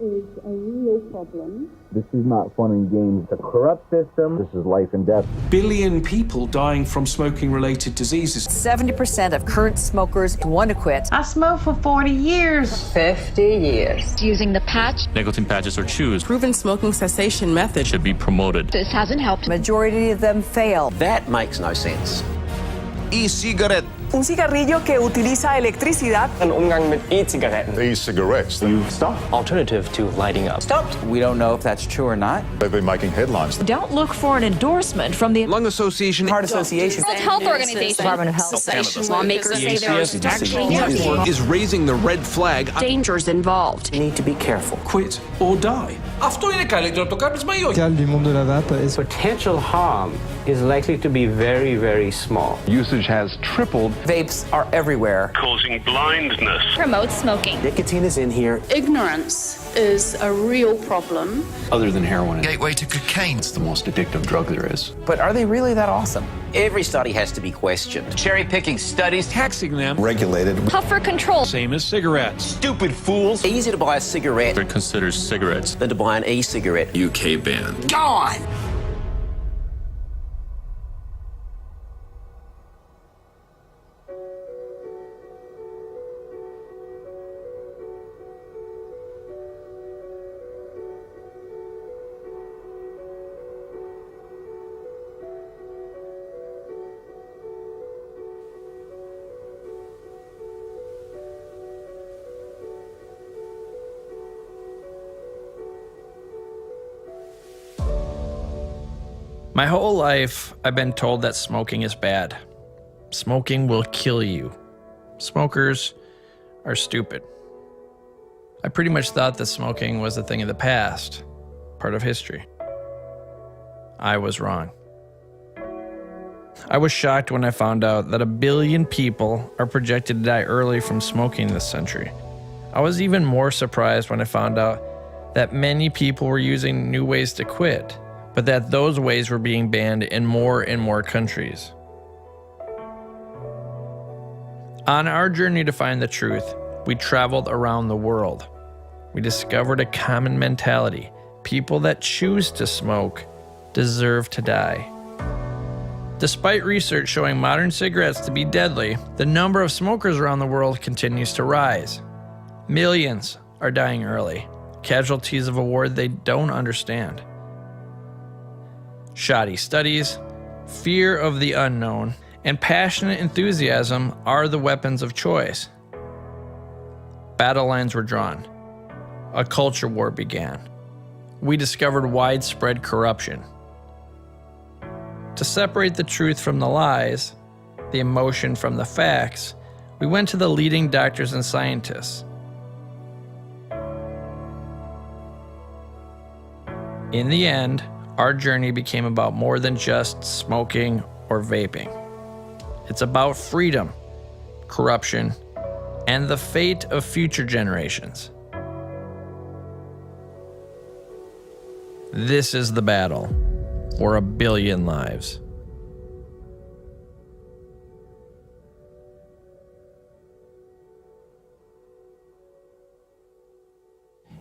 is a real problem. This is not fun and games. It's a corrupt system. This is life and death. Billion people dying from smoking-related diseases. 70% of current smokers want to quit. I smoked for 40 years. 50 years. Using the patch. Nicotine patches or chews. Proven smoking cessation method should be promoted. This hasn't helped. Majority of them fail. That makes no sense. E-cigarette. Un cigarrillo que utiliza electricidad. Ein Umgang mit E-Zigaretten. E-cigarettes. You've stopped. Alternative to lighting up. Stopped. We don't know if that's true or not. They've been making headlines. Don't look for an endorsement from the Lung Association. Heart Association. World Health Organization. Department of Health. Lawmakers say there are actually is raising the red flag. dangers involved. You need to be careful. Quit or die. du monde de la vape est Potential harm is likely to be very, very small. Usage has tripled. Vapes are everywhere. Causing blindness. Promote smoking. Nicotine is in here. Ignorance is a real problem. Other than heroin. Gateway to cocaine. It's the most addictive drug there is. But are they really that awesome? Every study has to be questioned. Cherry-picking studies. Taxing them. Regulated. Puffer control. Same as cigarettes. Stupid fools. Easier to buy a cigarette They're considered cigarettes. than to buy an e-cigarette. UK ban. Gone. My whole life, I've been told that smoking is bad. Smoking will kill you. Smokers are stupid. I pretty much thought that smoking was a thing of the past, part of history. I was wrong. I was shocked when I found out that 1 billion people are projected to die early from smoking this century. I was even more surprised when I found out that many people were using new ways to quit, but that those ways were being banned in more and more countries. On our journey to find the truth, we traveled around the world. We discovered a common mentality. People that choose to smoke deserve to die. Despite research showing modern cigarettes to be deadly, the number of smokers around the world continues to rise. Millions are dying early, casualties of a war they don't understand. Shoddy studies, fear of the unknown, and passionate enthusiasm are the weapons of choice. Battle lines were drawn. A culture war began. We discovered widespread corruption. To separate the truth from the lies, the emotion from the facts, we went to the leading doctors and scientists. In the end, our journey became about more than just smoking or vaping. It's about freedom, corruption, and the fate of future generations. This is the battle for 1 billion lives.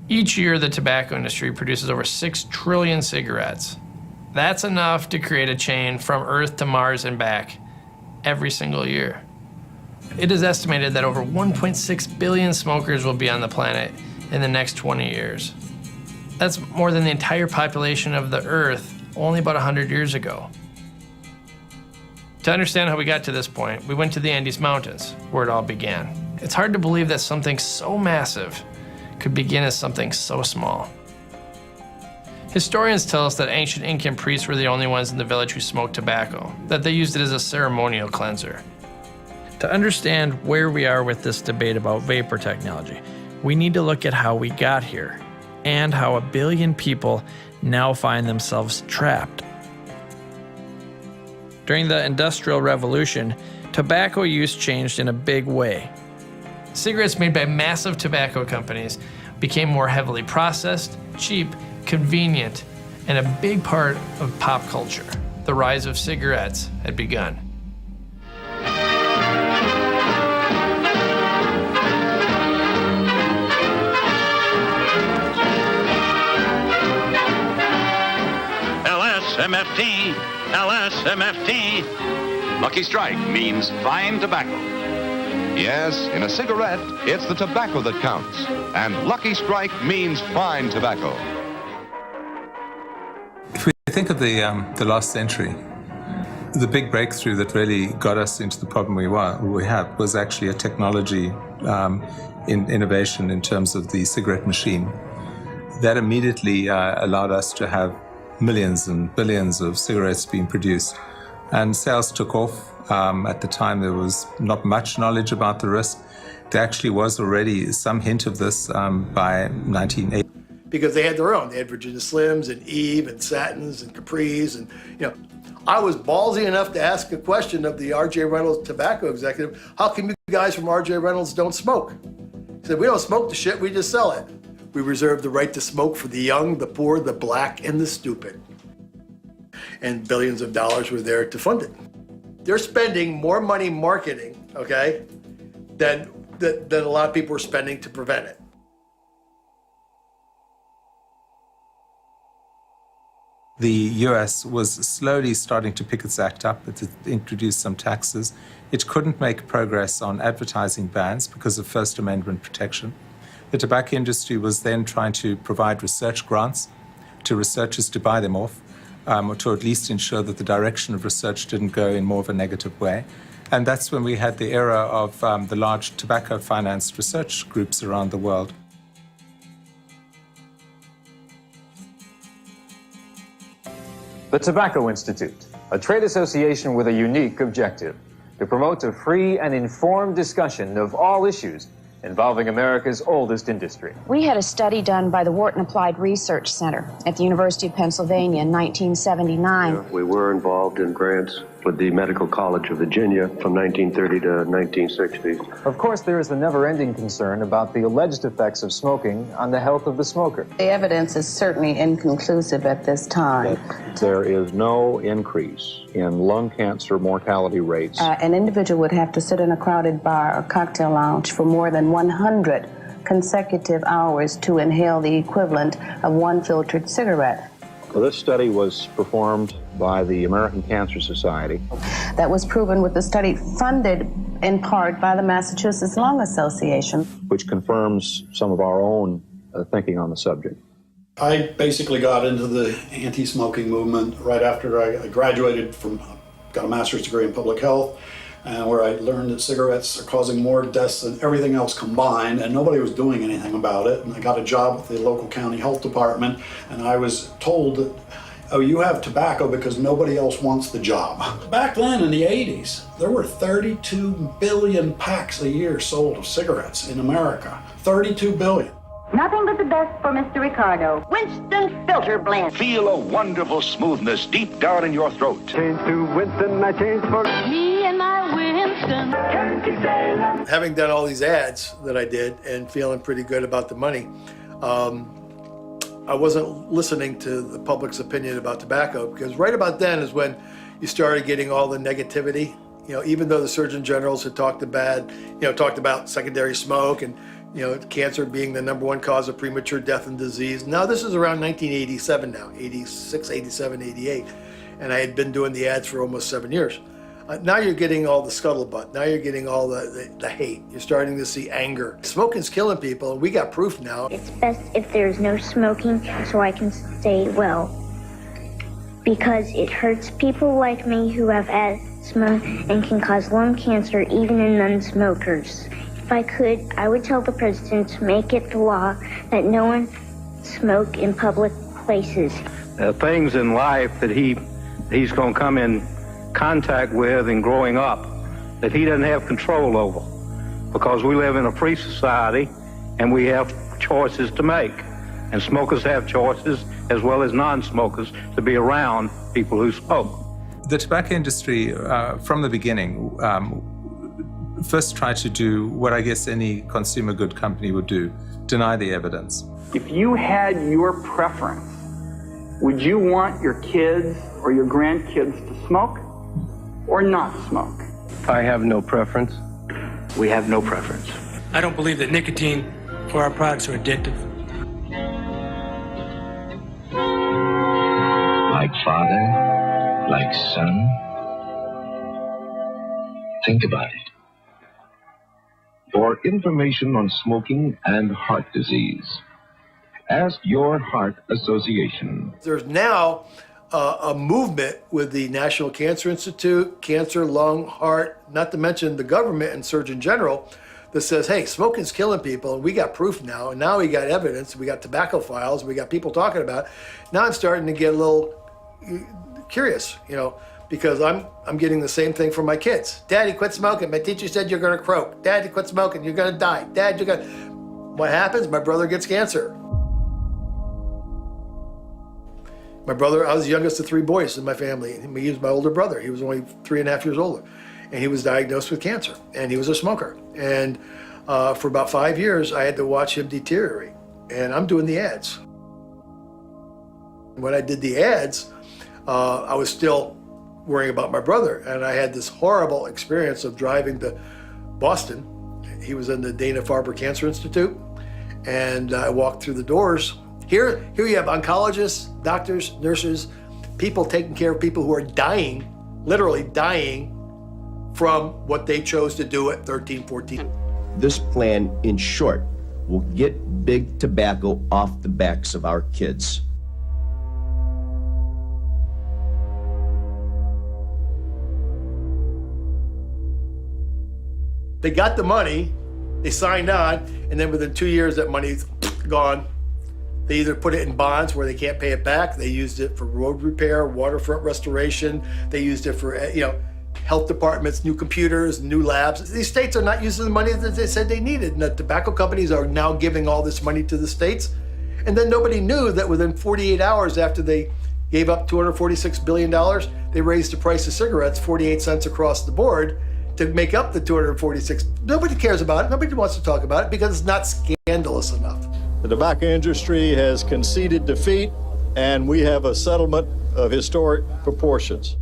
Each year, the tobacco industry produces over 6 trillion cigarettes. That's enough to create a chain from Earth to Mars and back every single year. It is estimated that over 1.6 billion smokers will be on the planet in the next 20 years. That's more than the entire population of the Earth only about 100 years ago. To understand how we got to this point, we went to the Andes Mountains, where it all began. It's hard to believe that something so massive could begin as something so small. Historians tell us that ancient Incan priests were the only ones in the village who smoked tobacco, that they used it as a ceremonial cleanser. To understand where we are with this debate about vapor technology, we need to look at how we got here, and how 1 billion people now find themselves trapped. During the Industrial Revolution, tobacco use changed in a big way. Cigarettes made by massive tobacco companies became more heavily processed, cheap, convenient, and a big part of pop culture. The rise of cigarettes had begun. LSMFT, LSMFT. Lucky Strike means fine tobacco. Yes, in a cigarette, it's the tobacco that counts. And Lucky Strike means fine tobacco. If we think of the last century, the big breakthrough that really got us into the problem we have was actually a technology innovation in terms of the cigarette machine. That immediately allowed us to have millions and billions of cigarettes being produced. And sales took off. At the time, there was not much knowledge about the risk. There actually was already some hint of this by 1980. Because they had their own. They had Virginia Slims and Eve and Satins and Capris. And, you know, I was ballsy enough to ask a question of the R.J. Reynolds tobacco executive, how come you guys from R.J. Reynolds don't smoke? He said, we don't smoke the shit, we just sell it. We reserve the right to smoke for the young, the poor, the black, and the stupid. And billions of dollars were there to fund it. They're spending more money marketing, okay, than a lot of people are spending to prevent it. The US was slowly starting to pick its act up. It introduced some taxes. It couldn't make progress on advertising bans because of First Amendment protection. The tobacco industry was then trying to provide research grants to researchers to buy them off, or to at least ensure that the direction of research didn't go in more of a negative way. And that's when we had the era of the large tobacco-financed research groups around the world. The Tobacco Institute, a trade association with a unique objective: to promote a free and informed discussion of all issues involving America's oldest industry. We had a study done by the Wharton Applied Research Center at the University of Pennsylvania in 1979. We were involved in grants with the Medical College of Virginia from 1930 to 1960. Of course, there is the never-ending concern about the alleged effects of smoking on the health of the smoker. The evidence is certainly inconclusive at this time. There is no increase in lung cancer mortality rates. An individual would have to sit in a crowded bar or cocktail lounge for more than 100 consecutive hours to inhale the equivalent of one filtered cigarette. Well, this study was performed by the American Cancer Society. That was proven with the study funded in part by the Massachusetts Lung Association, which confirms some of our own thinking on the subject. I basically got into the anti-smoking movement right after I graduated got a master's degree in public health, where I learned that cigarettes are causing more deaths than everything else combined, and nobody was doing anything about it. And I got a job with the local county health department, and I was told that, oh, you have tobacco because nobody else wants the job. Back then in the 80s, there were 32 billion packs a year sold of cigarettes in America. 32 billion. Nothing but the best for Mr. Ricardo. Winston Filter Blend. Feel a wonderful smoothness deep down in your throat. Change to Winston, I change for me and my Winston. Having done all these ads that I did and feeling pretty good about the money, I wasn't listening to the public's opinion about tobacco, because right about then is when you started getting all the negativity. You know, even though the Surgeon Generals had talked about secondary smoke and, you know, cancer being the #1 cause of premature death and disease. Now, this is around 1987 now, 86, 87, 88. And I had been doing the ads for almost 7 years. Now you're getting all the scuttlebutt. Now you're getting all the hate. You're starting to see anger. Smoking's killing people, and we got proof now. It's best if there's no smoking so I can stay well. Because it hurts people like me who have asthma and can cause lung cancer even in non-smokers. If I could, I would tell the president to make it the law that no one smoke in public places. Things in life that he's going to come in contact with and growing up that he doesn't have control over, because we live in a free society and we have choices to make, and smokers have choices as well as non-smokers to be around people who smoke. The tobacco industry from the beginning first tried to do what I guess any consumer good company would do: deny the evidence. If you had your preference, would you want your kids or your grandkids to smoke or not smoke? I have no preference. We have no preference. I don't believe that nicotine or our products are addictive. Like father, like son. Think about it. For information on smoking and heart disease, ask your heart association. There's now a movement with the National Cancer Institute, cancer, lung, heart, not to mention the government and Surgeon General, that says, hey, smoking's killing people, and we got proof now, and now we got evidence, we got tobacco files, we got people talking about it. Now I'm starting to get a little curious, because I'm getting the same thing from my kids. Daddy, quit smoking. My teacher said you're gonna croak. Daddy, quit smoking. You're gonna die. Dad, you're gonna... What happens? My brother gets cancer. My brother, I was the youngest of 3 boys in my family. He was my older brother. He was only 3.5 years older. And he was diagnosed with cancer. And he was a smoker. And for about 5 years, I had to watch him deteriorate. And I'm doing the ads. When I did the ads, I was still worrying about my brother, and I had this horrible experience of driving to Boston. He was in the Dana-Farber Cancer Institute, and I walked through the doors. Here you have oncologists, doctors, nurses, people taking care of people who are dying, literally dying from what they chose to do at 13, 14. This plan, in short, will get big tobacco off the backs of our kids. They got the money, they signed on, and then within 2 years, that money's gone. They either put it in bonds where they can't pay it back, they used it for road repair, waterfront restoration, they used it for, health departments, new computers, new labs. These states are not using the money that they said they needed, and the tobacco companies are now giving all this money to the states. And then nobody knew that within 48 hours after they gave up $246 billion, they raised the price of cigarettes 48 cents across the board to make up the 246. Nobody cares about it. Nobody wants to talk about it because it's not scandalous enough. The tobacco industry has conceded defeat, and we have a settlement of historic proportions.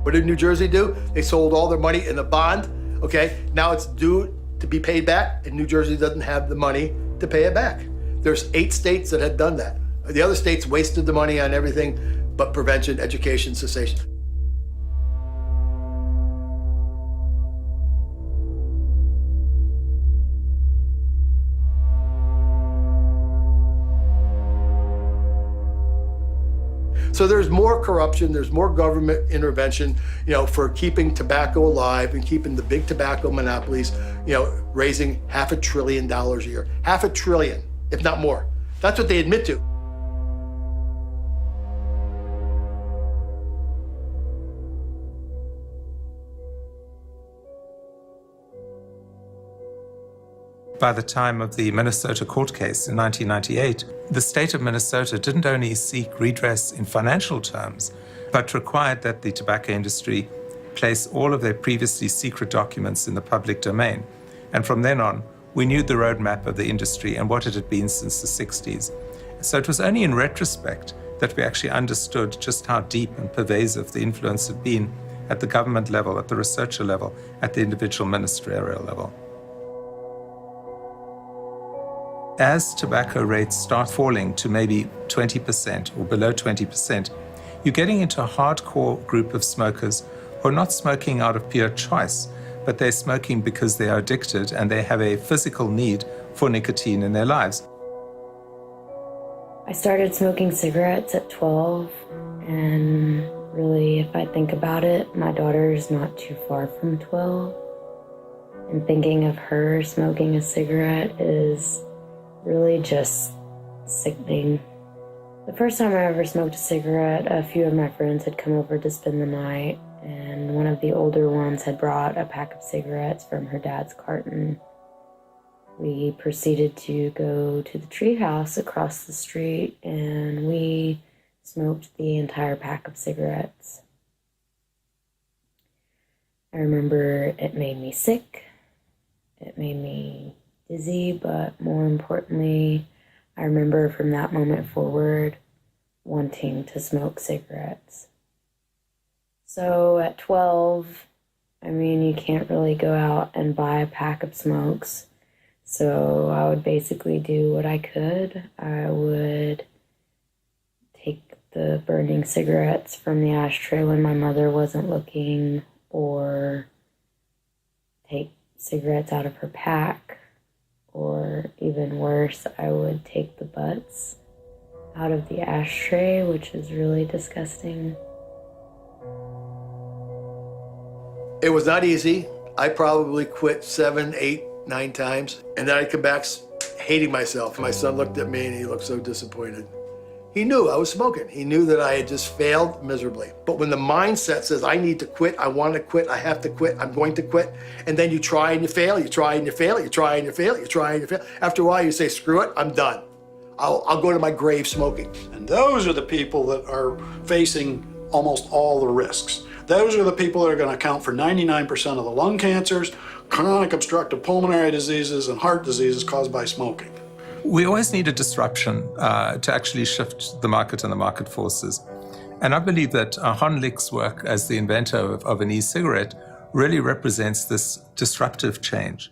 What did New Jersey do? They sold all their money in a bond. Okay, now it's due to be paid back, and New Jersey doesn't have the money to pay it back. There's 8 states that had done that. The other states wasted the money on everything but prevention, education, cessation. So there's more corruption, there's more government intervention, for keeping tobacco alive and keeping the big tobacco monopolies, raising $500 billion a year. $500 billion, if not more. That's what they admit to. By the time of the Minnesota court case in 1998, the state of Minnesota didn't only seek redress in financial terms, but required that the tobacco industry place all of their previously secret documents in the public domain. And from then on, we knew the roadmap of the industry and what it had been since the 60s. So it was only in retrospect that we actually understood just how deep and pervasive the influence had been at the government level, at the researcher level, at the individual ministerial level. As tobacco rates start falling to maybe 20% or below 20%, you're getting into a hardcore group of smokers who are not smoking out of pure choice, but they're smoking because they are addicted and they have a physical need for nicotine in their lives. I started smoking cigarettes at 12, and really, if I think about it, my daughter is not too far from 12. And thinking of her smoking a cigarette is really just sickening. The first time I ever smoked a cigarette, a few of my friends had come over to spend the night, and one of the older ones had brought a pack of cigarettes from her dad's carton. We proceeded to go to the treehouse across the street, and we smoked the entire pack of cigarettes. I remember it made me sick, it made me dizzy, but more importantly, I remember from that moment forward wanting to smoke cigarettes. So at 12, I mean, you can't really go out and buy a pack of smokes. So I would basically do what I could. I would take the burning cigarettes from the ashtray when my mother wasn't looking, or take cigarettes out of her pack, or even worse, I would take the butts out of the ashtray, which is really disgusting. It was not easy. I probably quit 7, 8, 9 times, and then I'd come back hating myself. My son looked at me and he looked so disappointed. He knew I was smoking. He knew that I had just failed miserably. But when the mindset says, I need to quit, I want to quit, I have to quit, I'm going to quit, and then you try and you fail, you try and you fail, you try and you fail, you try and you fail. After a while, you say, screw it, I'm done. I'll go to my grave smoking. And those are the people that are facing almost all the risks. Those are the people that are going to account for 99% of the lung cancers, chronic obstructive pulmonary diseases, and heart diseases caused by smoking. We always need a disruption to actually shift the market and the market forces. And I believe that Hon Lik's work as the inventor of an e-cigarette really represents this disruptive change.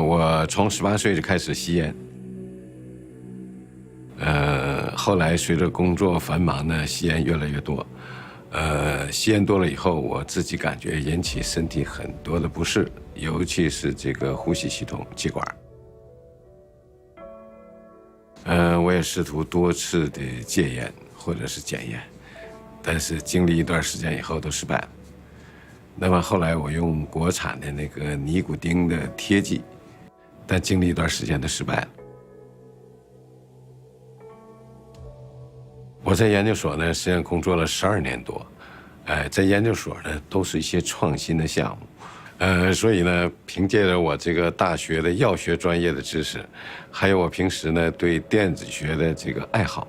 我从18岁就开始吸烟，后来随着工作繁忙呢，吸烟越来越多，吸烟多了以后，我自己感觉引起身体很多的不适，尤其是这个呼吸系统、气管。我也试图多次的戒烟或者是减烟，但是经历一段时间以后都失败了。那么后来我用国产的那个尼古丁的贴剂，但经历一段时间都失败了。我在研究所呢，实际上工作了12年多，在研究所呢都是一些创新的项目，所以呢，凭借着我这个大学的药学专业的知识，还有我平时呢对电子学的这个爱好，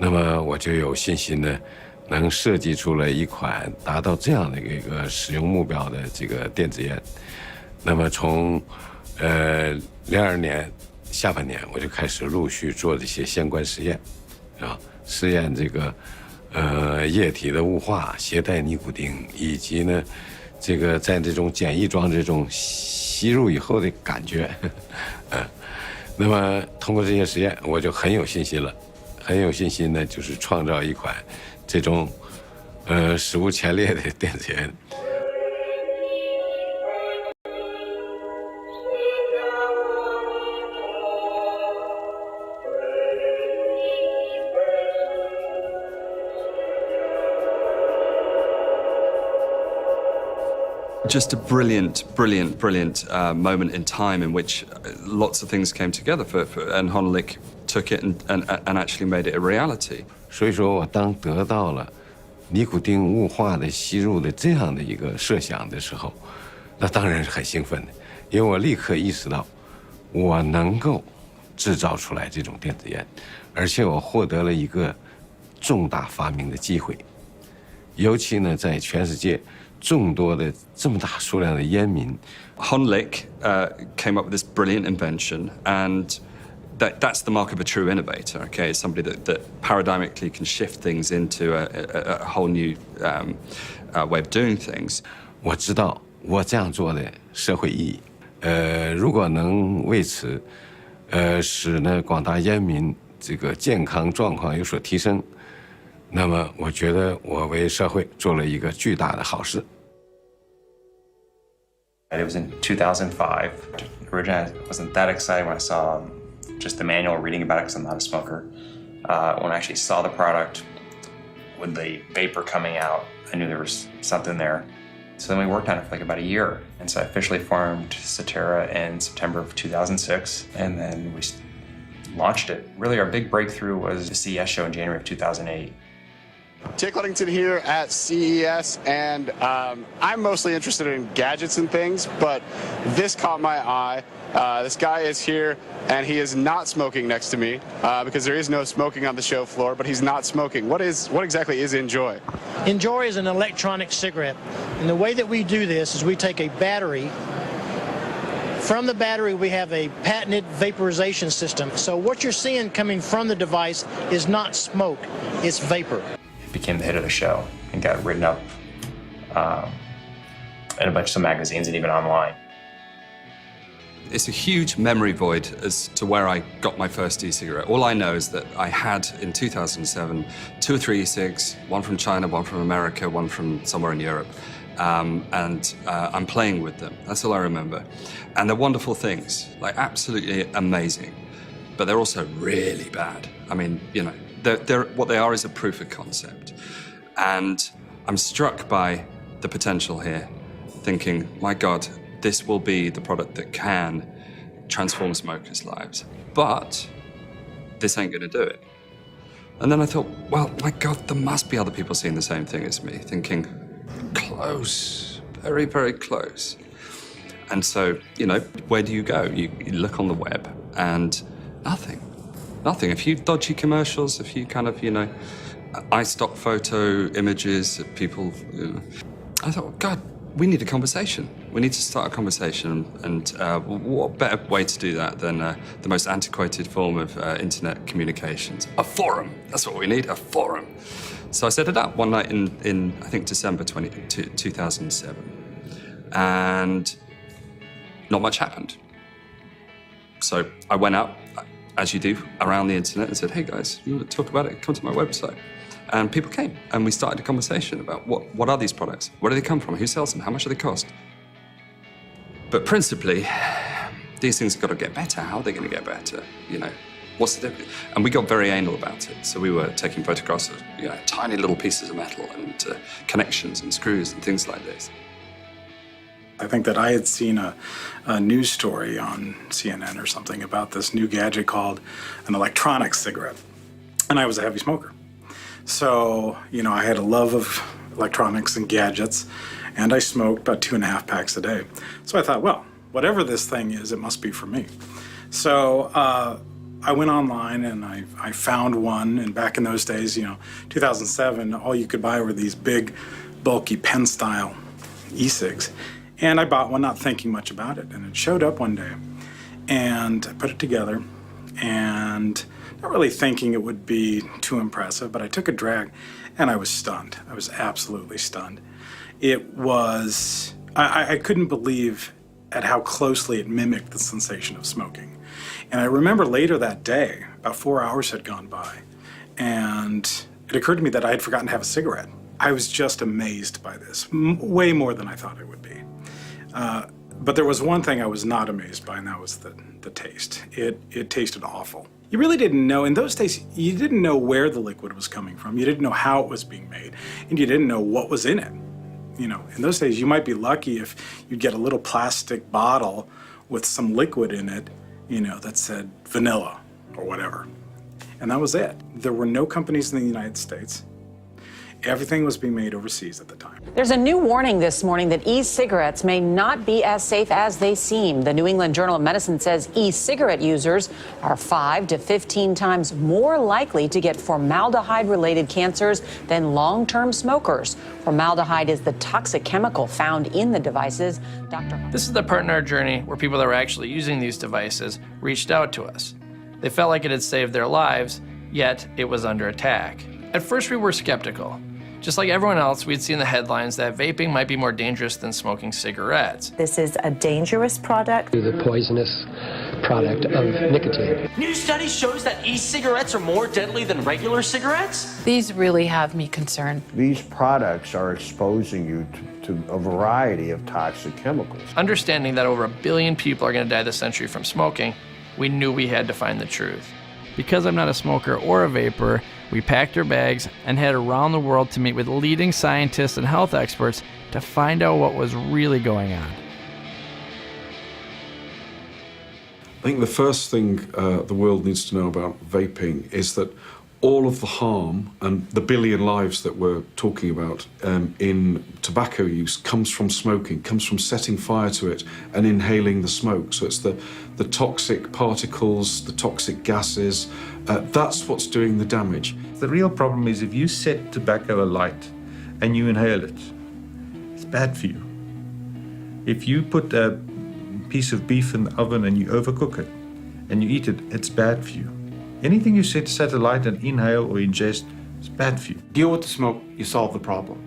那么我就有信心呢，能设计出了一款达到这样的一个使用目标的这个电子烟。那么从02年下半年我就开始陆续做这些相关实验，试验这个液体的雾化、携带尼古丁，以及呢这个在这种简易装这种吸入以后的感觉，那么通过这些实验，我就很有信心了，很有信心呢，就是创造一款这种史无前例的电子烟。Just a brilliant moment in time in which lots of things came together and Hon Lik took it and actually made it a reality. 所以说我当得到了尼古丁雾化的吸入的这样的一个设想的时候，那当然是很兴奋的，因为我立刻意识到我能够制造出来这种电子烟，而且我获得了一个重大发明的机会，尤其呢在全世界众多的这么大数量的烟民。Hon Lik came up with this brilliant invention, and that's the mark of a true innovator. Okay, it's somebody that paradigmically can shift things into a whole new way of doing things. 我知道我这样做的社会意义，如果能为此，使呢广大烟民这个健康状况有所提升，那么我觉得我为社会做了一个巨大的好事。It was in 2005. Originally, I wasn't that excited when I saw just the manual reading about it because I'm not a smoker. When I actually saw the product with the vapor coming out, I knew there was something there. So then we worked on it for like about a year. And so I officially formed Cetera in September of 2006. And then we launched it. Really, our big breakthrough was the CES show in January of 2008. Jake Ludington here at CES, and I'm mostly interested in gadgets and things, but this caught my eye. This guy is here, and he is not smoking next to me because there is no smoking on the show floor, but he's not smoking. What exactly is Enjoy? Enjoy is an electronic cigarette, and the way that we do this is we take a battery. From the battery, we have a patented vaporization system. So what you're seeing coming from the device is not smoke, it's vapor. It became the hit of the show and got written up in a bunch of some magazines and even online. It's a huge memory void as to where I got my first e-cigarette. All I know is that I had, in 2007, 2 or 3 e-cigs, one from China, one from America, one from somewhere in Europe. And I'm playing with them. That's all I remember. And they're wonderful things, like absolutely amazing. But they're also really bad. I mean, you know, what they are is a proof of concept. And I'm struck by the potential here, thinking, my God, this will be the product that can transform smokers' lives. But this ain't gonna do it. And then I thought, well, my God, there must be other people seeing the same thing as me, thinking, close, very, very close. And so, you know, where do you go? You look on the web and nothing. A few dodgy commercials, a few kind of, you know, iStock photo images of people. You know. I thought, well, God, we need a conversation. We need to start a conversation. And what better way to do that than the most antiquated form of internet communications? A forum. That's what we need, a forum. So I set it up one night in I think, December 2007. And not much happened. So I went out, as you do, around the internet and said, hey guys, you want to talk about it? Come to my website. And people came, and we started a conversation about what are these products? Where do they come from? Who sells them? How much do they cost? But principally, these things have got to get better. How are they going to get better? You know, what's the difference? And we got very anal about it. So we were taking photographs of, you know, tiny little pieces of metal and connections and screws and things like this. I think that I had seen a news story on CNN or something about this new gadget called an electronic cigarette. And I was a heavy smoker. So, you know, I had a love of electronics and gadgets, and I smoked about 2.5 packs a day. So I thought, well, whatever this thing is, it must be for me. So I went online and I found one, and back in those days, you know, 2007, all you could buy were these big, bulky pen-style e-cigs. And I bought one, not thinking much about it, and it showed up one day. And I put it together, and not really thinking it would be too impressive, but I took a drag, and I was stunned. I was absolutely stunned. It was, I couldn't believe at how closely it mimicked the sensation of smoking. And I remember later that day, about 4 hours had gone by, and it occurred to me that I had forgotten to have a cigarette. I was just amazed by this, way more than I thought it would be. But there was one thing I was not amazed by, and that was the taste. It tasted awful. You really didn't know, in those days, you didn't know where the liquid was coming from. You didn't know how it was being made, and you didn't know what was in it. You know, in those days, you might be lucky if you'd get a little plastic bottle with some liquid in it, you know, that said vanilla or whatever. And that was it. There were no companies in the United States. Everything was being made overseas at the time. There's a new warning this morning that e-cigarettes may not be as safe as they seem. The New England Journal of Medicine says e-cigarette users are 5 to 15 times more likely to get formaldehyde-related cancers than long-term smokers. Formaldehyde is the toxic chemical found in the devices. This is the part in our journey where people that were actually using these devices reached out to us. They felt like it had saved their lives, yet it was under attack. At first, we were skeptical. Just like everyone else, we'd seen the headlines that vaping might be more dangerous than smoking cigarettes. This is a dangerous product. The poisonous product of nicotine. New study shows that e-cigarettes are more deadly than regular cigarettes? These really have me concerned. These products are exposing you to a variety of toxic chemicals. Understanding that over 1 billion people are going to die this century from smoking, we knew we had to find the truth. Because I'm not a smoker or a vapor, we packed our bags and headed around the world to meet with leading scientists and health experts to find out what was really going on. I think the first thing the world needs to know about vaping is that all of the harm and the billion lives that we're talking about in tobacco use comes from smoking, comes from setting fire to it and inhaling the smoke. So it's the toxic particles, the toxic gases, that's what's doing the damage. The real problem is if you set tobacco alight and you inhale it, it's bad for you. If you put a piece of beef in the oven and you overcook it and you eat it, it's bad for you. Anything you set alight and inhale or ingest is bad for you. Deal with the smoke, you solve the problem.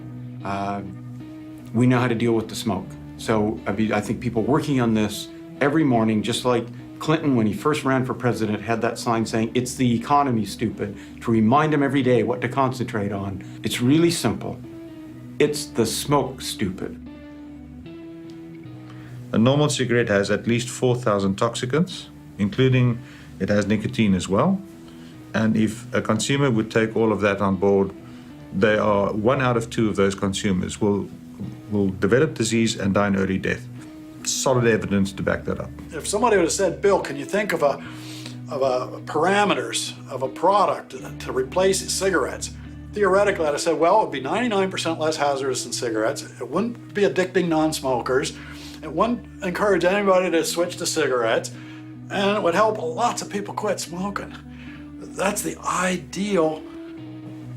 We know how to deal with the smoke. So I think people working on this every morning, just like Clinton, when he first ran for president, had that sign saying, "It's the economy, stupid," to remind him every day what to concentrate on. It's really simple. It's the smoke, stupid. A normal cigarette has at least 4,000 toxicants, including it has nicotine as well. And if a consumer would take all of that on board, 1 out of 2 of those consumers will develop disease and die an early death. Solid evidence to back that up. If somebody would have said, Bill, can you think of a parameters of a product to replace cigarettes? Theoretically, I'd have said, well, it would be 99% less hazardous than cigarettes. It wouldn't be addicting non-smokers. It wouldn't encourage anybody to switch to cigarettes. And it would help lots of people quit smoking. That's the ideal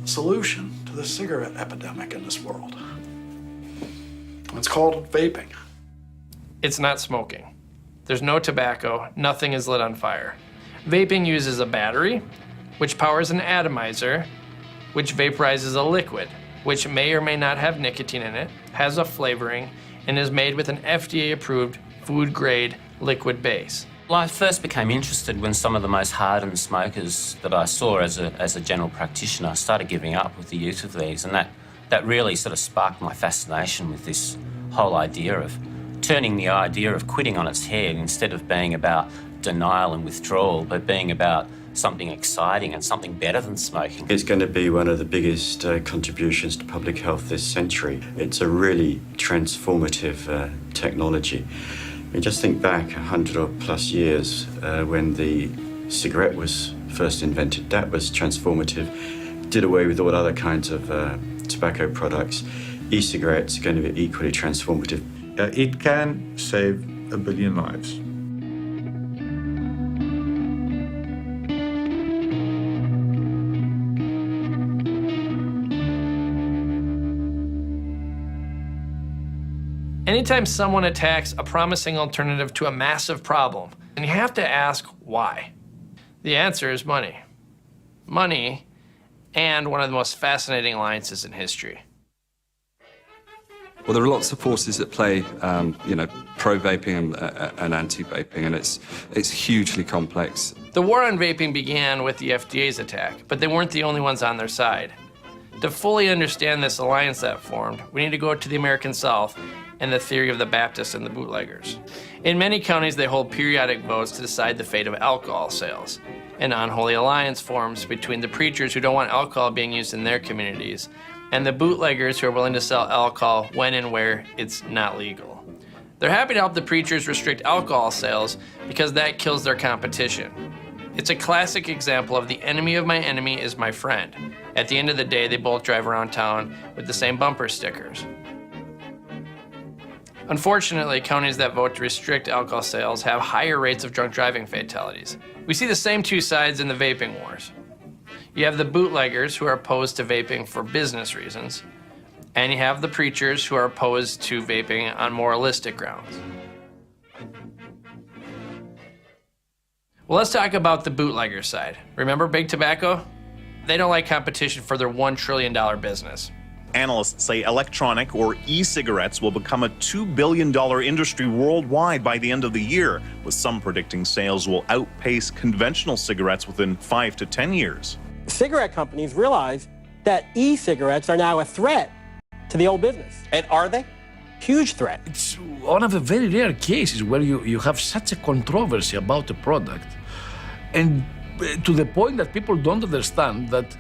solution to the cigarette epidemic in this world. It's called vaping. It's not smoking. There's no tobacco, nothing is lit on fire. Vaping uses a battery, which powers an atomizer, which vaporizes a liquid, which may or may not have nicotine in it, has a flavoring, and is made with an FDA-approved food-grade liquid base. Well, I first became interested when some of the most hardened smokers that I saw as a general practitioner started giving up with the use of these, and that really sort of sparked my fascination with this whole idea of turning the idea of quitting on its head, instead of being about denial and withdrawal, but being about something exciting and something better than smoking. It's going to be one of the biggest contributions to public health this century. It's a really transformative technology. I mean, just think back 100 or plus years when the cigarette was first invented. That was transformative. Did away with all other kinds of tobacco products. E-cigarettes are going to be equally transformative. It can save 1 billion lives. Anytime someone attacks a promising alternative to a massive problem, then you have to ask why. The answer is money. Money, and one of the most fascinating alliances in history. Well, there are lots of forces at play, pro-vaping and anti-vaping, and it's hugely complex. The war on vaping began with the FDA's attack, but they weren't the only ones on their side. To fully understand this alliance that formed, we need to go to the American South and the theory of the Baptists and the bootleggers. In many counties, they hold periodic votes to decide the fate of alcohol sales. An unholy alliance forms between the preachers who don't want alcohol being used in their communities and the bootleggers who are willing to sell alcohol when and where it's not legal. They're happy to help the preachers restrict alcohol sales because that kills their competition. It's a classic example of the enemy of my enemy is my friend. At the end of the day, they both drive around town with the same bumper stickers. Unfortunately, counties that vote to restrict alcohol sales have higher rates of drunk driving fatalities. We see the same two sides in the vaping wars. You have the bootleggers who are opposed to vaping for business reasons, and you have the preachers who are opposed to vaping on moralistic grounds. Well, let's talk about the bootlegger side. Remember Big Tobacco? They don't like competition for their $1 trillion business. Analysts say electronic or e-cigarettes will become a $2 billion industry worldwide by the end of the year, with some predicting sales will outpace conventional cigarettes within 5 to 10 years. Cigarette companies realize that e-cigarettes are now a threat to the old business. And are they? Huge threat. It's one of the very rare cases where you have such a controversy about a product, and to the point that people don't understand that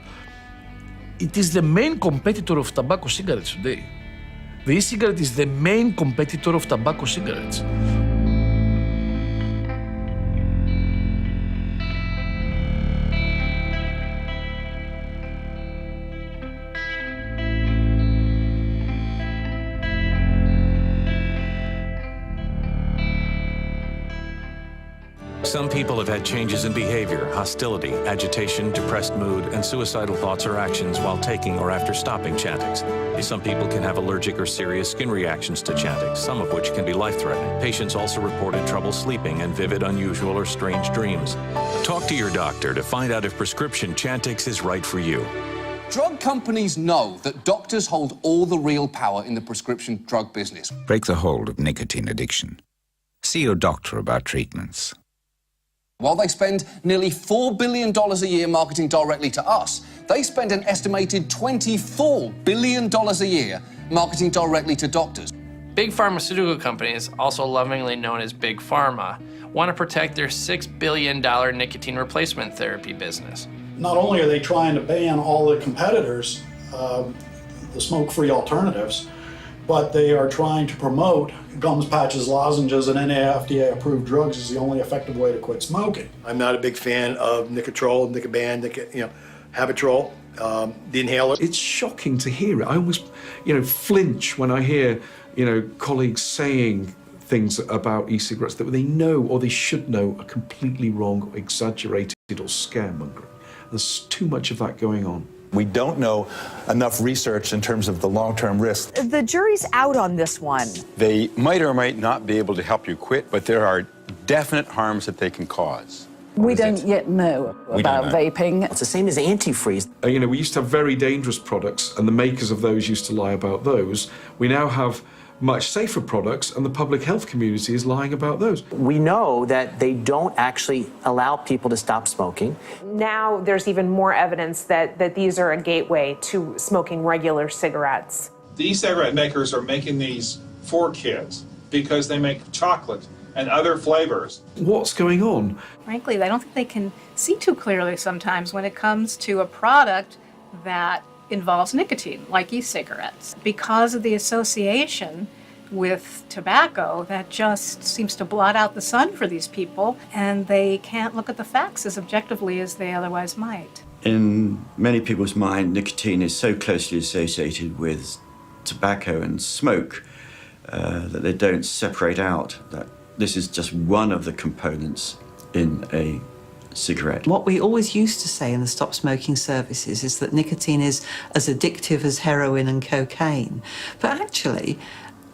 it is the main competitor of tobacco cigarettes today. The e-cigarette is the main competitor of tobacco cigarettes. Some people have had changes in behavior, hostility, agitation, depressed mood, and suicidal thoughts or actions while taking or after stopping Chantix. Some people can have allergic or serious skin reactions to Chantix, some of which can be life-threatening. Patients also reported trouble sleeping and vivid, unusual, or strange dreams. Talk to your doctor to find out if prescription Chantix is right for you. Drug companies know that doctors hold all the real power in the prescription drug business. Break the hold of nicotine addiction. See your doctor about treatments. While they spend nearly $4 billion a year marketing directly to us, they spend an estimated $24 billion a year marketing directly to doctors. Big pharmaceutical companies, also lovingly known as Big Pharma, want to protect their $6 billion nicotine replacement therapy business. Not only are they trying to ban all the competitors, the smoke-free alternatives, but they are trying to promote gums, patches, lozenges, and FDA-approved drugs is the only effective way to quit smoking. I'm not a big fan of Nicotrol, Nicoban, Habitrol, the inhaler. It's shocking to hear it. I almost, flinch when I hear, colleagues saying things about e-cigarettes that they know or they should know are completely wrong, or exaggerated, or scaremongering. There's too much of that going on. We don't know enough research in terms of the long-term risks. The jury's out on this one. They might or might not be able to help you quit, but there are definite harms that they can cause. We don't yet know about vaping. It's the same as antifreeze. We used to have very dangerous products, and the makers of those used to lie about those. We now have much safer products, and the public health community is lying about those. We know that they don't actually allow people to stop smoking. Now there's even more evidence that these are a gateway to smoking regular cigarettes. The e-cigarette makers are making these for kids because they make chocolate and other flavors. What's going on? Frankly, I don't think they can see too clearly sometimes when it comes to a product that involves nicotine, like e-cigarettes. Because of the association with tobacco, that just seems to blot out the sun for these people, and they can't look at the facts as objectively as they otherwise might. In many people's mind, nicotine is so closely associated with tobacco and smoke that they don't separate out that this is just one of the components in a cigarette. What we always used to say in the stop smoking services is that nicotine is as addictive as heroin and cocaine. But actually,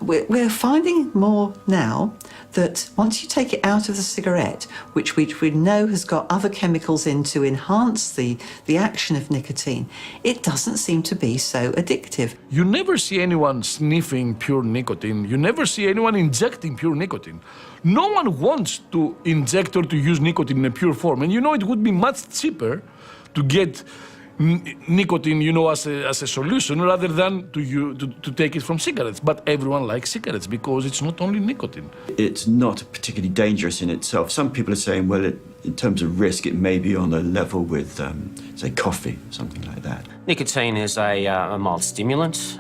we're finding more now that once you take it out of the cigarette, which we know has got other chemicals in to enhance the action of nicotine, it doesn't seem to be so addictive. You never see anyone sniffing pure nicotine. You never see anyone injecting pure nicotine. No one wants to inject or to use nicotine in a pure form. And it would be much cheaper to get nicotine, as a solution rather than to take it from cigarettes. But everyone likes cigarettes because it's not only nicotine. It's not particularly dangerous in itself. Some people are saying, well, in terms of risk, it may be on a level with, say, coffee, something like that. Nicotine is a mild stimulant.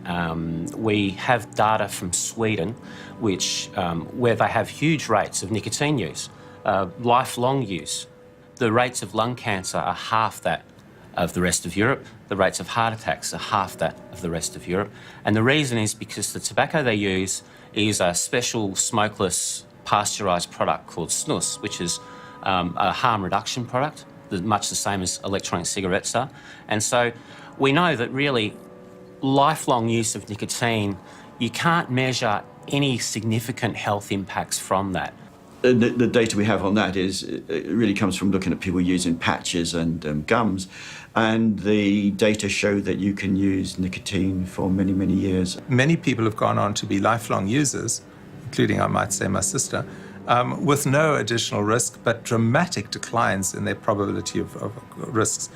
We have data from Sweden, where they have huge rates of nicotine use, lifelong use. The rates of lung cancer are half that of the rest of Europe. The rates of heart attacks are half that of the rest of Europe. And the reason is because the tobacco they use is a special smokeless pasteurised product called snus, which is a harm reduction product, much the same as electronic cigarettes are. And so we know that really lifelong use of nicotine, you can't measure any significant health impacts from that. The data we have on that it really comes from looking at people using patches and gums, and the data show that you can use nicotine for many, many years. Many people have gone on to be lifelong users, including, I might say, my sister, with no additional risk, but dramatic declines in their probability of risks.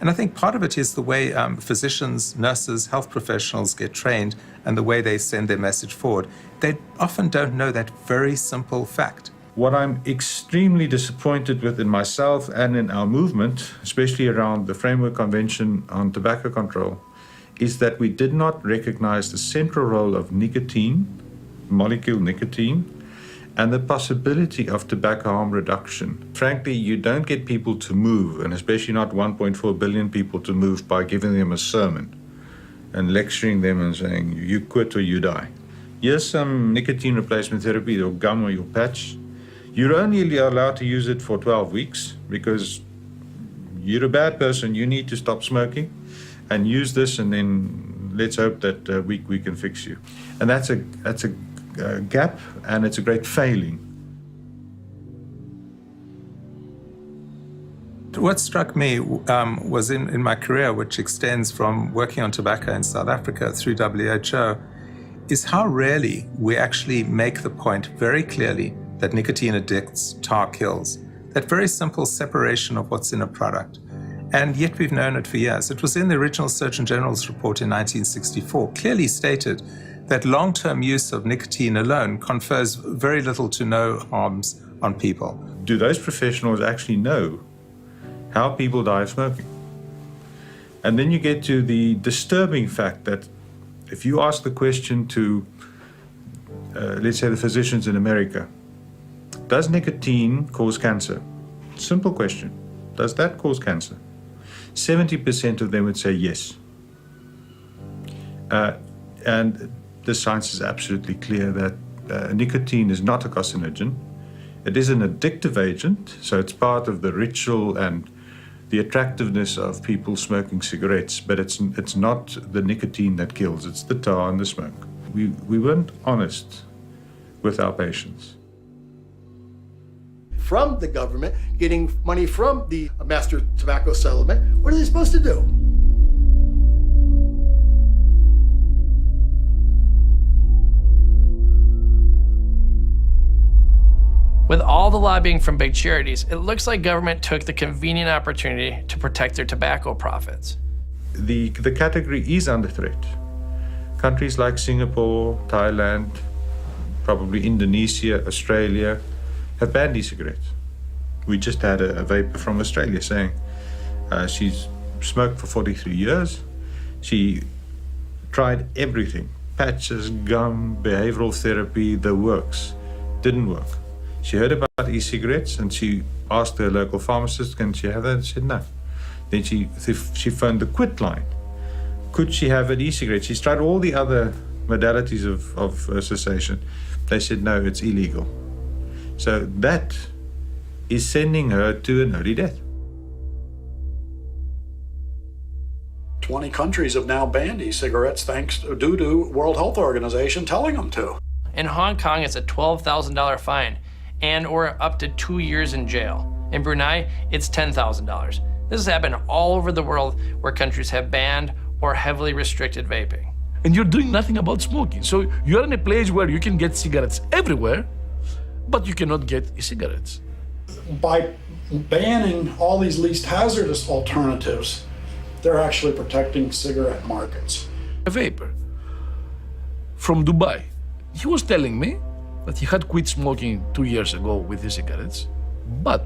And I think part of it is the way physicians, nurses, health professionals get trained and the way they send their message forward. They often don't know that very simple fact. What I'm extremely disappointed with in myself and in our movement, especially around the Framework Convention on Tobacco Control, is that we did not recognize the central role of nicotine, molecule nicotine, and the possibility of tobacco harm reduction. Frankly, you don't get people to move, and especially not 1.4 billion people to move by giving them a sermon and lecturing them and saying, you quit or you die. Here's some nicotine replacement therapy, your gum or your patch. You're only allowed to use it for 12 weeks because you're a bad person. You need to stop smoking and use this, and then let's hope that we can fix you. And that's a gap, and it's a great failing. What struck me was in my career, which extends from working on tobacco in South Africa through WHO, is how rarely we actually make the point very clearly that nicotine addicts, tar kills, that very simple separation of what's in a product. And yet we've known it for years. It was in the original Surgeon General's report in 1964, clearly stated that long-term use of nicotine alone confers very little to no harms on people. Do those professionals actually know how people die of smoking? And then you get to the disturbing fact that if you ask the question to, let's say, the physicians in America, does nicotine cause cancer? Simple question. Does that cause cancer? 70% of them would say yes. And the science is absolutely clear that nicotine is not a carcinogen. It is an addictive agent, so it's part of the ritual and the attractiveness of people smoking cigarettes, but it's not the nicotine that kills, it's the tar and the smoke. We weren't honest with our patients. From the government, getting money from the master tobacco settlement, what are they supposed to do? With all the lobbying from big charities, it looks like government took the convenient opportunity to protect their tobacco profits. The category is under threat. Countries like Singapore, Thailand, probably Indonesia, Australia, have banned e-cigarettes. We just had a vapor from Australia saying she's smoked for 43 years. She tried everything, patches, gum, behavioral therapy, the works. Didn't work. She heard about e-cigarettes and she asked her local pharmacist, can she have that? And she said no. Then she phoned the quit line. Could she have an e-cigarette? She's tried all the other modalities of cessation. They said no, it's illegal. So that is sending her to an early death. 20 countries have now banned e-cigarettes due to World Health Organization telling them to. In Hong Kong, it's a $12,000 fine and or up to 2 years in jail. In Brunei, it's $10,000. This has happened all over the world where countries have banned or heavily restricted vaping. And you're doing nothing about smoking. So you're in a place where you can get cigarettes everywhere, but you cannot get e-cigarettes. By banning all these least hazardous alternatives, they're actually protecting cigarette markets. A vapor from Dubai, he was telling me that he had quit smoking 2 years ago with e-cigarettes, but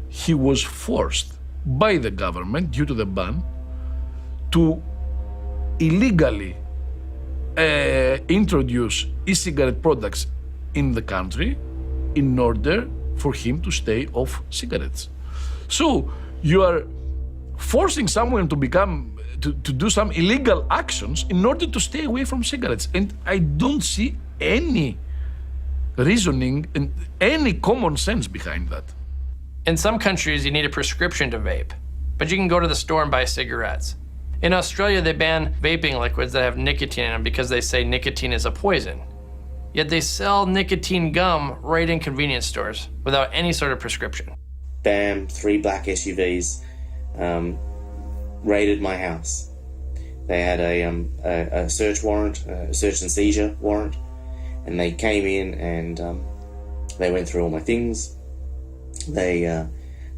he was forced by the government, due to the ban, to illegally introduce e-cigarette products in the country in order for him to stay off cigarettes. So you are forcing someone to do some illegal actions in order to stay away from cigarettes. And I don't see any reasoning and any common sense behind that. In some countries, you need a prescription to vape, but you can go to the store and buy cigarettes. In Australia, they ban vaping liquids that have nicotine in them because they say nicotine is a poison. Yet they sell nicotine gum right in convenience stores without any sort of prescription. Bam, 3 black SUVs raided my house. They had a search warrant, a search and seizure warrant, and they came in and they went through all my things. They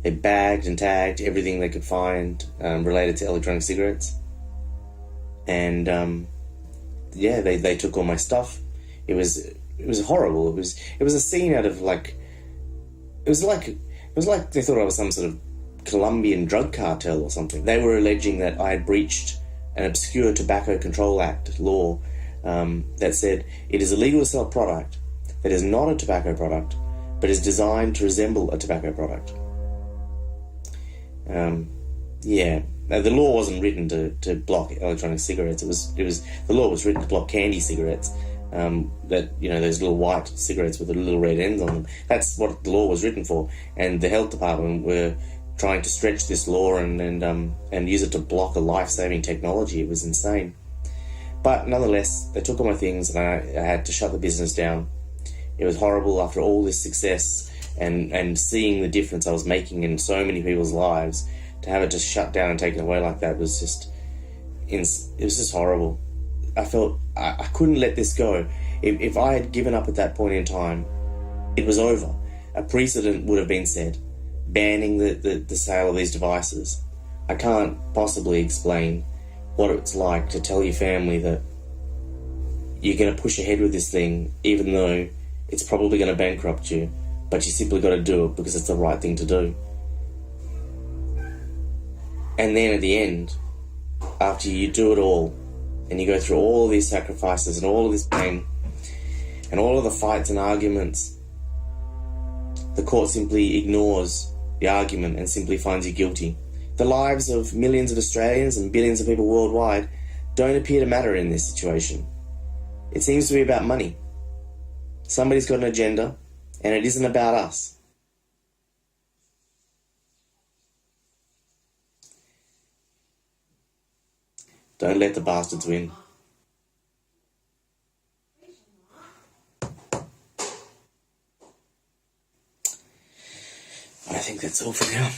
bagged and tagged everything they could find related to electronic cigarettes, and yeah, they took all my stuff. It was horrible. It was a scene out of like they thought I was some sort of Colombian drug cartel or something. They were alleging that I had breached an obscure Tobacco Control Act law that said it is illegal to sell a product that is not a tobacco product but is designed to resemble a tobacco product. Yeah, the law wasn't written to block electronic cigarettes. The law was written to block candy cigarettes, that, you know, those little white cigarettes with the little red ends on them. That's what the law was written for, and the health department were trying to stretch this law and use it to block a life-saving technology. It was insane. But nonetheless, they took all my things, and I had to shut the business down. It was horrible after all this success and seeing the difference I was making in so many people's lives. To have it just shut down and taken away like that was just, it was just horrible. I felt I couldn't let this go. If I had given up at that point in time, it was over. A precedent would have been set, banning the sale of these devices. I can't possibly explain what it's like to tell your family that you're going to push ahead with this thing, even though it's probably going to bankrupt you, but you simply got to do it because it's the right thing to do. And then at the end, after you do it all, and you go through all of these sacrifices and all of this pain, and all of the fights and arguments, the court simply ignores the argument and simply finds you guilty. The lives of millions of Australians and billions of people worldwide don't appear to matter in this situation. It seems to be about money. Somebody's got an agenda, and it isn't about us. Don't let the bastards win. I think that's all for now.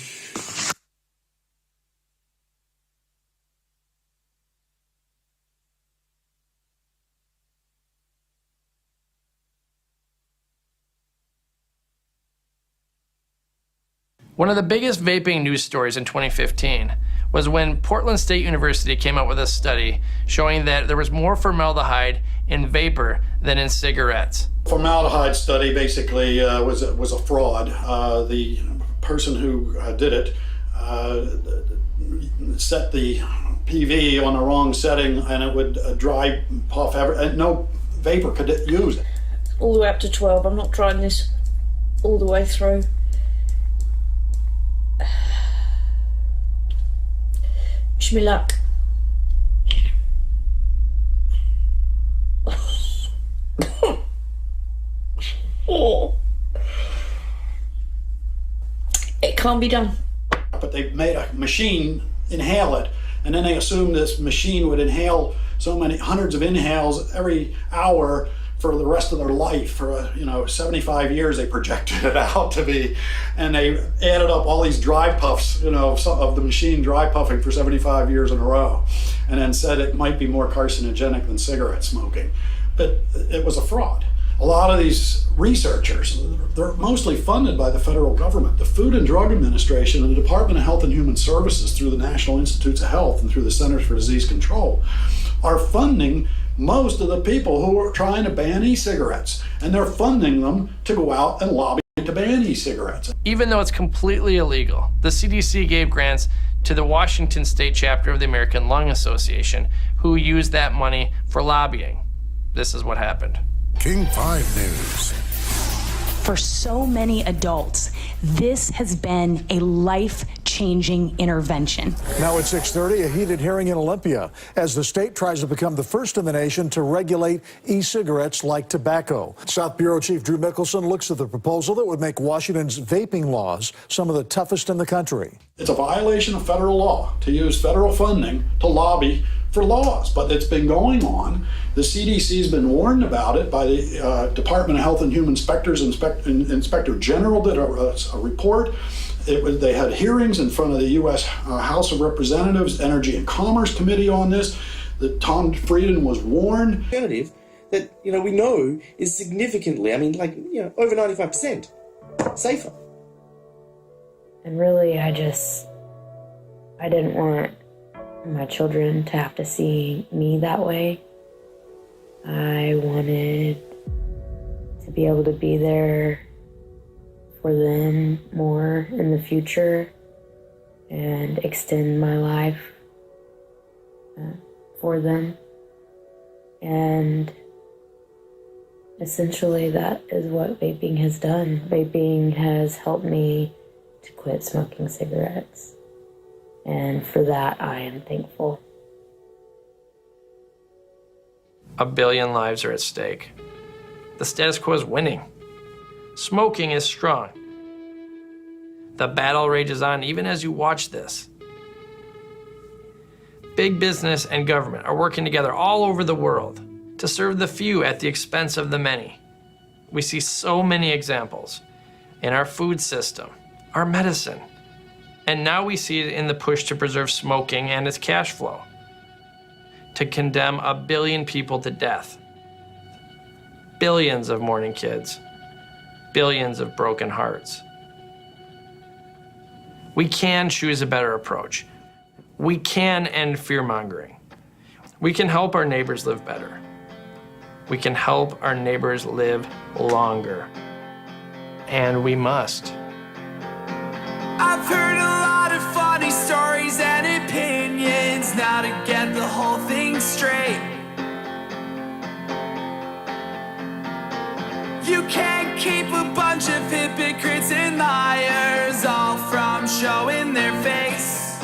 One of the biggest vaping news stories in 2015 was when Portland State University came out with a study showing that there was more formaldehyde in vapor than in cigarettes. Formaldehyde study basically was a fraud. The person who did it set the PV on the wrong setting, and it would dry puff and no vapor could use it. All the way up to 12. I'm not trying this all the way through. Wish me luck. Oh. It can't be done. But they made a machine inhale it, and then they assumed this machine would inhale so many hundreds of inhales every hour for the rest of their life. For 75 years they projected it out to be, and they added up all these dry puffs, of the machine dry puffing for 75 years in a row, and then said it might be more carcinogenic than cigarette smoking. But it was a fraud. A lot of these researchers, they're mostly funded by the federal government. The Food and Drug Administration and the Department of Health and Human Services through the National Institutes of Health and through the Centers for Disease Control are funding most of the people who are trying to ban e-cigarettes, and they're funding them to go out and lobby to ban e-cigarettes. Even though it's completely illegal, the CDC gave grants to the Washington State chapter of the American Lung Association, who used that money for lobbying. This is what happened. King 5 News. For so many adults, this has been a life-changing intervention. Now at 6:30, a heated hearing in Olympia as the state tries to become the first in the nation to regulate e-cigarettes like tobacco. South Bureau Chief Drew Mickelson looks at the proposal that would make Washington's vaping laws some of the toughest in the country. It's a violation of federal law to use federal funding to lobby for laws, but it's been going on. The CDC's been warned about it by the Department of Health and Human Inspectors. Inspector General did a report. They had hearings in front of the U.S. House of Representatives, Energy and Commerce Committee on this. That Tom Frieden was warned. Alternative that we know is significantly, over 95% safer. And really, I didn't want my children to have to see me that way. I wanted to be able to be there for them more in the future and extend my life for them. And essentially that is what vaping has done. Vaping has helped me to quit smoking cigarettes. And for that, I am thankful. 1 billion lives are at stake. The status quo is winning. Smoking is strong. The battle rages on even as you watch this. Big business and government are working together all over the world to serve the few at the expense of the many. We see so many examples in our food system, our medicine, and now we see it in the push to preserve smoking and its cash flow, to condemn 1 billion people to death, billions of mourning kids, billions of broken hearts. We can choose a better approach. We can end fear-mongering. We can help our neighbors live better. We can help our neighbors live longer. And we must. I've heard a lot of funny stories and opinions. Now to get the whole thing straight, you can't keep a bunch of hypocrites and liars all from showing their face.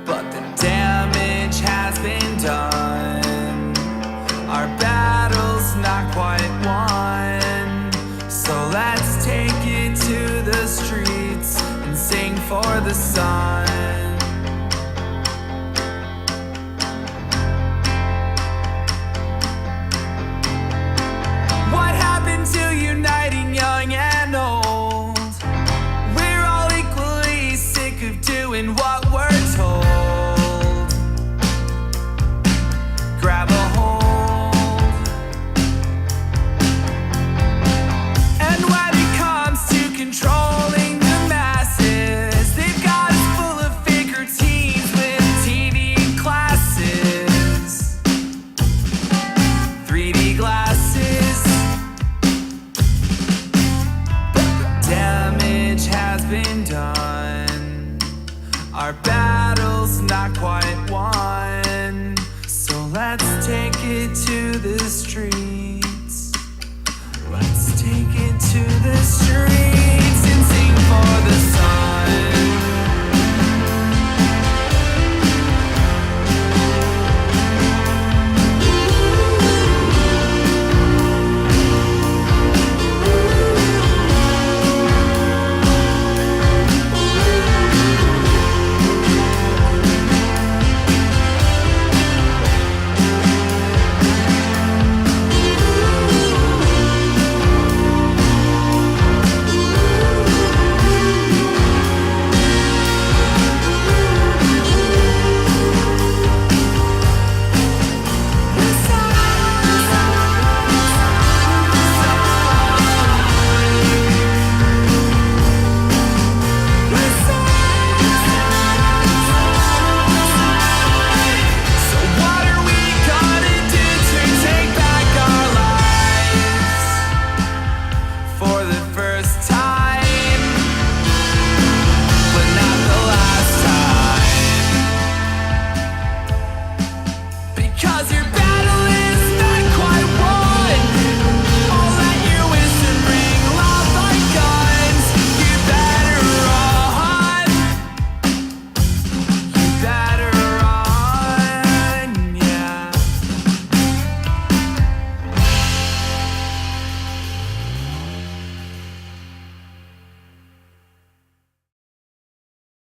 But the damage has been done. Our battle's not quite won. So let's take it to the streets and sing for the sun. What happened to uniting young and old? We're all equally sick of doing what we're told. Grab a hold. And when it comes to controlling the masses, they've got us full of faker teens with TV classes, 3D glasses. But the damage has been done. Our battle's not quite won. So let's take it to the streets. Let's take it to the streets.